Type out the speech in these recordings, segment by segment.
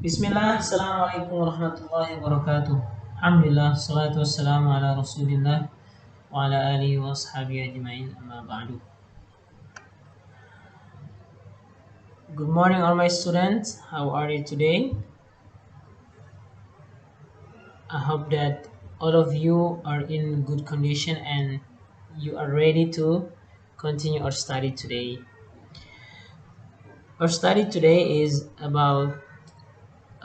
Bismillah, Assalamualaikum warahmatullahi wabarakatuh. Alhamdulillah, salatu wassalamu ala rasulillah wa ala alihi wa ashabihi ajma'in amma ba'du. Good morning all my students, how are you today? I hope that all of you are in good condition and you are ready to continue our study today. Our study today is about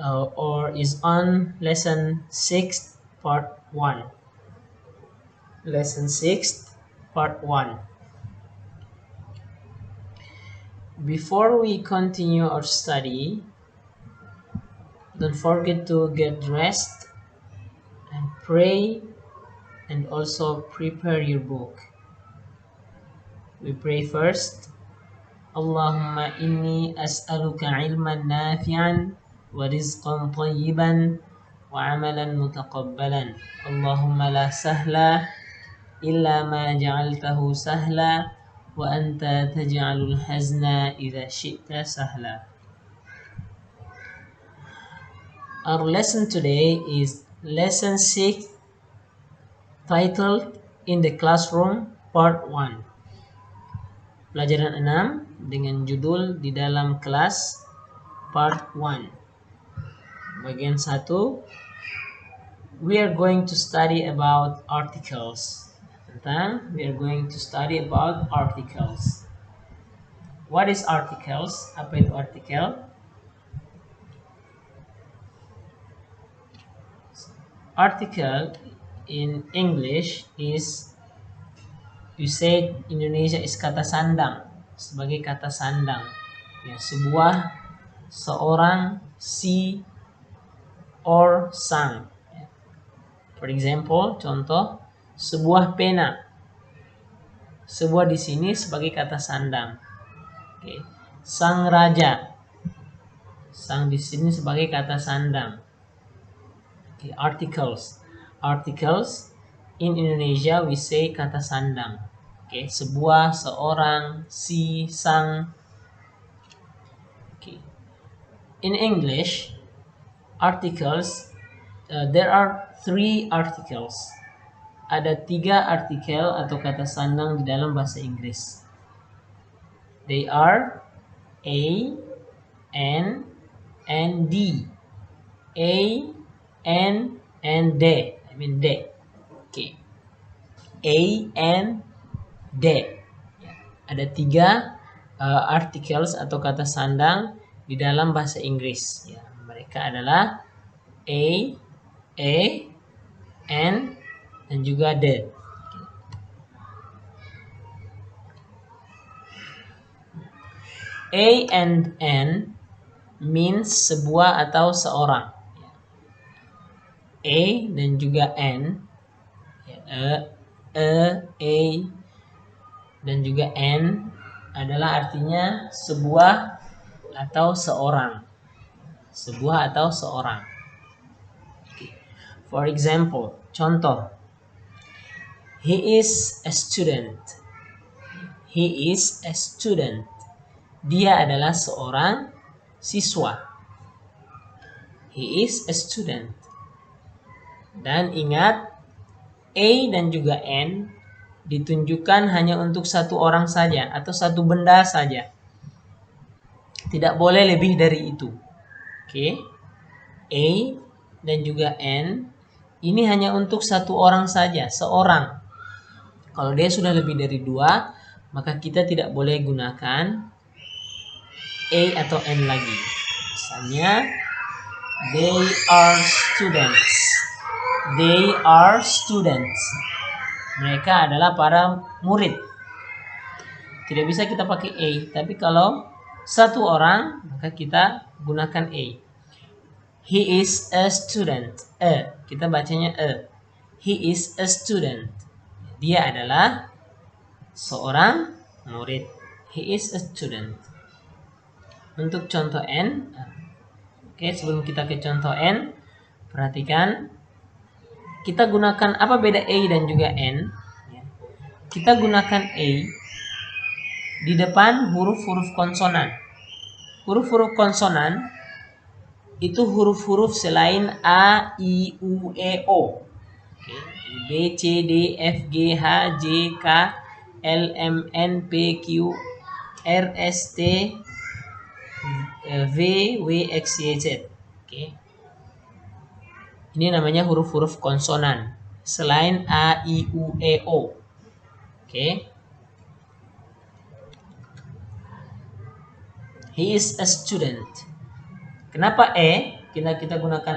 or is on lesson 6 part 1. Lesson 6 part 1. Before we continue our study, don't forget to get dressed and pray and also prepare your book. We pray first. Allahumma inni as'aluka ilman nafi'an wa rizqan tayyiban wa amalan mutaqabbalan. Allahumma la sahla illa ma ja'altahu sahla wa anta taj'alul hazna idha syi'ta sahla. Our lesson today is lesson 6 titled In the Classroom Part 1. Pelajaran 6 dengan judul Di Dalam Kelas Part 1. Bagian 1, we are going to study about articles. We are going to study about articles. What is articles? Apa itu artikel? Article in English is, you say Indonesia is kata sandang, sebagai kata sandang. Ya, sebuah, seorang, si, or sang. For example, contoh, sebuah pena. Sebuah di sini sebagai kata sandang. Okay. Sang raja. Sang di sini sebagai kata sandang. Okay. Articles. Articles in Indonesia we say kata sandang. Okay. Sebuah, seorang, si, sang. Okay. In English, articles, there are 3 articles. Ada 3 artikel atau kata sandang di dalam bahasa Inggris. They are a, an, and d. A, n, and d. I mean d. Okay. A, n, d. Ada 3 articles atau kata sandang di dalam bahasa Inggris. Ya, mereka adalah a, n, dan juga the. A and N means sebuah atau seorang. A dan juga N, A dan juga N adalah artinya sebuah atau seorang. Sebuah atau seorang. For example, contoh. He is a student. He is a student. Dia adalah seorang siswa. He is a student. Dan ingat, A dan juga N ditunjukkan hanya untuk satu orang saja atau satu benda saja. Tidak boleh lebih dari itu. Oke. A dan juga N ini hanya untuk satu orang saja, seorang. Kalau dia sudah lebih dari 2, maka kita tidak boleh gunakan A atau N lagi. Misalnya, they are students. They are students. Mereka adalah para murid. Tidak bisa kita pakai A, tapi kalau satu orang, maka kita gunakan A. He is a student. Kita bacanya a. He is a student. Dia adalah seorang murid. He is a student. Untuk contoh N, oke, sebelum kita ke contoh N, perhatikan, kita gunakan apa beda A dan juga N? Kita gunakan A di depan huruf-huruf konsonan. Huruf-huruf konsonan itu huruf-huruf selain A, I, U, E, O. Oke, B, C, D, F, G, H, J, K, L, M, N, P, Q, R, S, T, V, W, X, Y, Z. Oke. Ini namanya huruf-huruf konsonan selain A, I, U, E, O. Oke. He is a student. Kenapa kita gunakan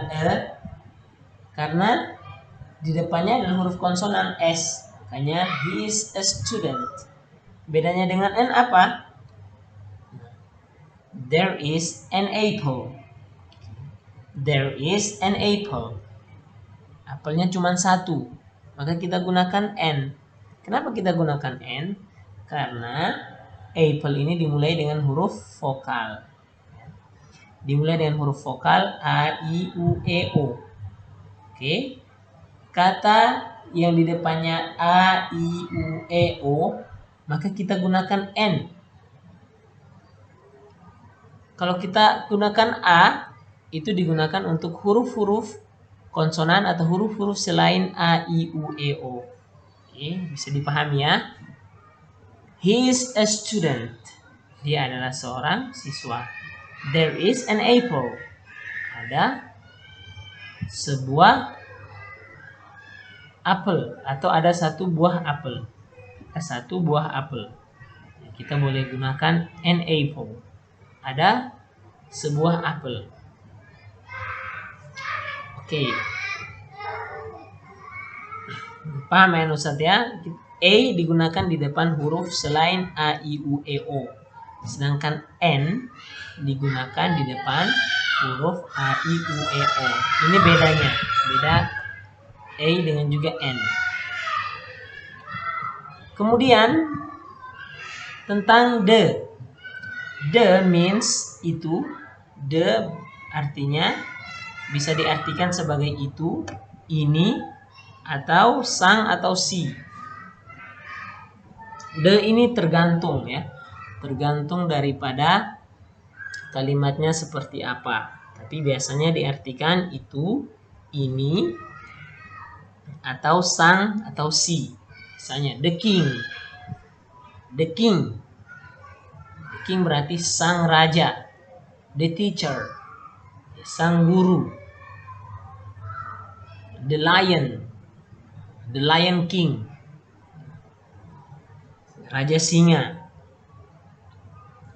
karena di depannya adalah huruf konsonan S. Makanya he is a student. Bedanya dengan N apa? There is an apple. There is an apple. Apelnya cuma satu. Maka kita gunakan N. Kenapa kita gunakan N? Karena apple ini dimulai dengan huruf vokal. Dimulai dengan huruf vokal A, I, U, E, O. Oke. Kata yang di depannya A, I, U, E, O, maka kita gunakan N. Kalau kita gunakan A, itu digunakan untuk huruf-huruf konsonan atau huruf-huruf selain A, I, U, E, O. Oke, bisa dipahami ya. He is a student. Dia adalah seorang siswa. There is an apple. Ada sebuah apel atau ada satu buah apel. Satu buah apel. Kita boleh gunakan an apple. Ada sebuah apel. Oke. Paham ya Ustaz ya? A digunakan di depan huruf selain A, I, U, E, O. Sedangkan N digunakan di depan huruf A, I, U, E, O. Ini bedanya. Beda A dengan juga N. Kemudian tentang the. The means itu. The artinya bisa diartikan sebagai itu, ini, atau sang atau si. The ini tergantung ya. Tergantung daripada kalimatnya seperti apa. Tapi biasanya diartikan itu, ini, atau sang atau si. Misalnya the king. The king. The king berarti sang raja. The teacher. Sang guru. The lion. The lion king. Raja singa.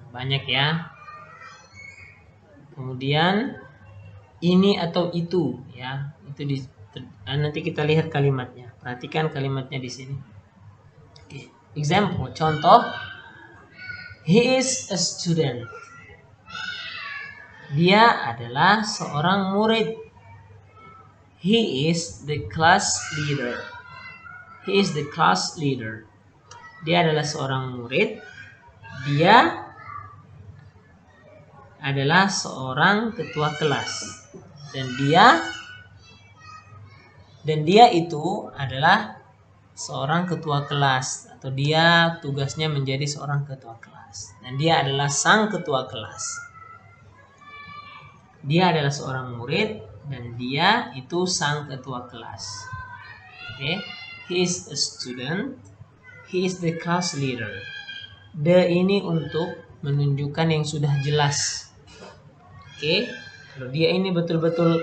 Banyak ya. Kemudian ini atau itu ya. Itu nanti kita lihat kalimatnya. Perhatikan kalimatnya di sini. Oke. Example, contoh. He is a student. Dia adalah seorang murid. He is the class leader. He is the class leader. Dia adalah seorang murid. Dia adalah seorang ketua kelas. Dan dia itu adalah seorang ketua kelas. Atau dia tugasnya menjadi seorang ketua kelas. Dan dia adalah sang ketua kelas. Dia adalah seorang murid dan dia itu sang ketua kelas. Okay. He is a student. He is the class leader. The ini untuk menunjukkan yang sudah jelas. Oke. Kalau dia ini betul-betul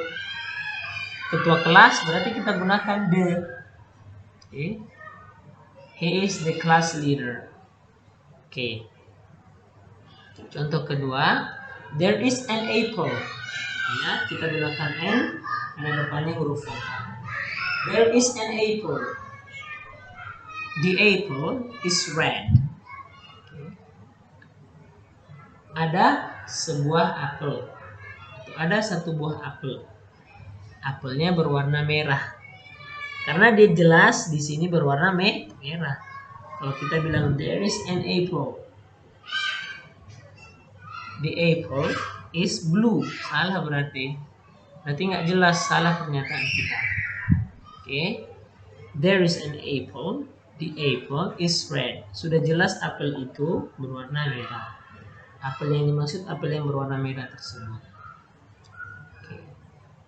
ketua kelas, berarti kita gunakan the. Okay. He is the class leader. Oke. Contoh kedua, there is an apple. Ya, kita gunakan N karena depannya huruf vokal. There is an apple. The apple is red. Okay. Ada sebuah apel. Ada satu buah apel. Apelnya berwarna merah. Karena dia jelas di sini berwarna merah. Kalau kita bilang there is an apple. The apple is blue. Salah berarti. Berarti nggak jelas, salah pernyataan kita. Oke. There is an apple. The apple is red. Sudah jelas apel itu berwarna merah. Apel yang dimaksud apel yang berwarna merah tersebut.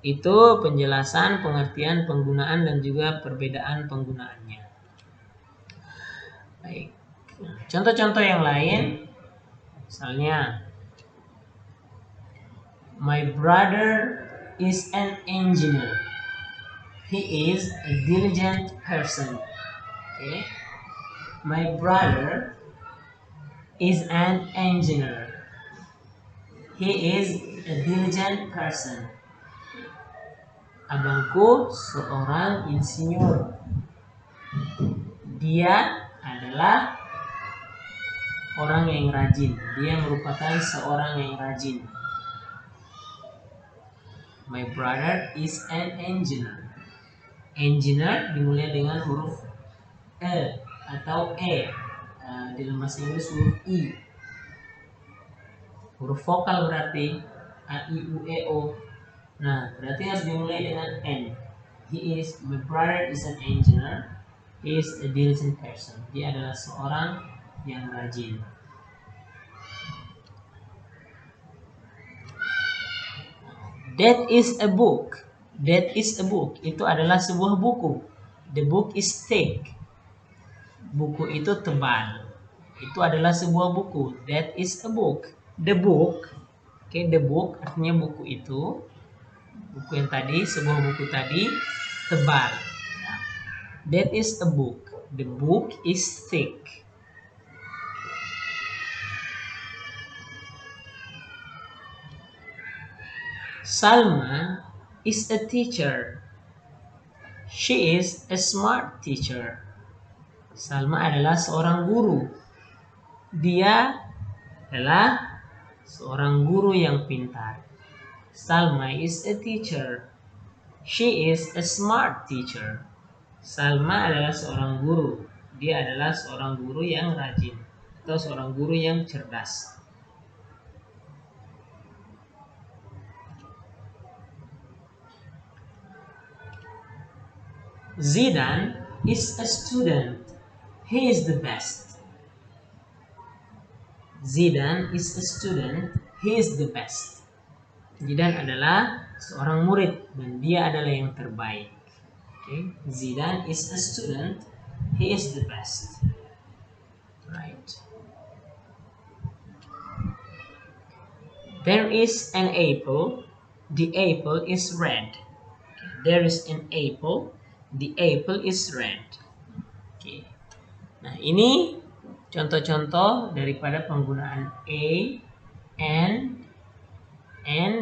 Itu penjelasan, pengertian, penggunaan, dan juga perbedaan penggunaannya. Baik. Contoh-contoh yang lain, misalnya, my brother is an engineer. He is a diligent person. Okay. My brother is an engineer. He is a diligent person. Abangku seorang insinyur. Dia adalah orang yang rajin. Dia merupakan seorang yang rajin. My brother is an engineer. Engineer dimulai dengan huruf E atau E. Dalam bahasa Inggris huruf I. Huruf vokal berarti A, I, U, E, O. Nah, berarti harus dimulai dengan N. My brother is an engineer. He is a diligent person. Dia adalah seorang yang rajin. That is a book. That is a book. Itu adalah sebuah buku. The book is thick. Buku itu tebal. Itu adalah sebuah buku. That is a book. The book. Okay, the book artinya buku itu. Buku yang tadi, sebuah buku tadi tebal. That is a book. The book is thick. Salma is a teacher. She is a smart teacher. Salma adalah seorang guru. Dia adalah seorang guru yang pintar. Salma is a teacher. She is a smart teacher. Salma adalah seorang guru. Dia adalah seorang guru yang rajin atau seorang guru yang cerdas. Zidane is a student. He is the best. Zidane is a student. He is the best. Zidane adalah seorang murid dan dia adalah yang terbaik. Okay. Zidane is a student. He is the best. Right. There is an apple. The apple is red. Okay. There is an apple. The apple is red. Okay. Nah, ini contoh-contoh daripada penggunaan a, n,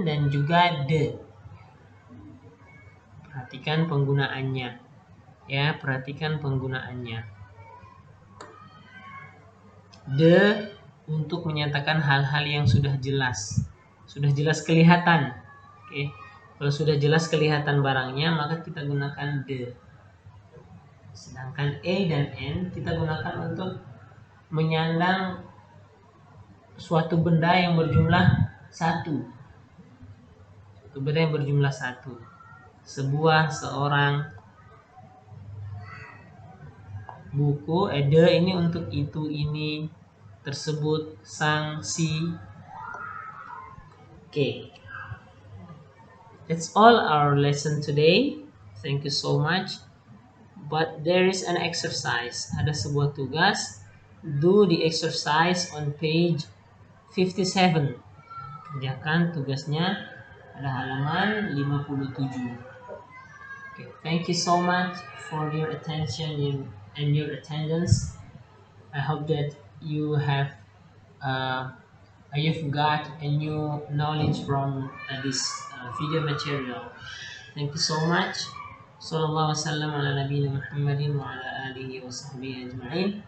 dan juga the. Perhatikan penggunaannya. Ya, perhatikan penggunaannya. The untuk menyatakan hal-hal yang sudah jelas. Sudah jelas kelihatan. Oke. Kalau sudah jelas kelihatan barangnya, maka kita gunakan the. Sedangkan a dan n kita gunakan untuk menyandang suatu benda yang berjumlah satu. Suatu benda yang berjumlah satu. Sebuah, seorang. Buku, the ini untuk itu, ini, tersebut, sang, si. Okay. That's all our lesson today. Thank you so much. But there is an exercise. Ada sebuah tugas. Do the exercise on page 57. Kerjakan tugasnya pada halaman 57. Okay. Thank you so much for your attention and your attendance. I hope that you've got a new knowledge from this video material. Thank you so much. Sallallahu wasallam ala nabiyina Muhammadin wa ala alihi wa sahbihi ajma'in.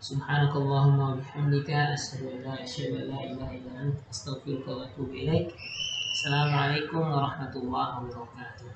Subhanakallahumma wa bihamdika asyhadu an la ilaha illa anta astaghfiruka wa atubu ilaik. Assalamualaikum warahmatullahi wabarakatuh.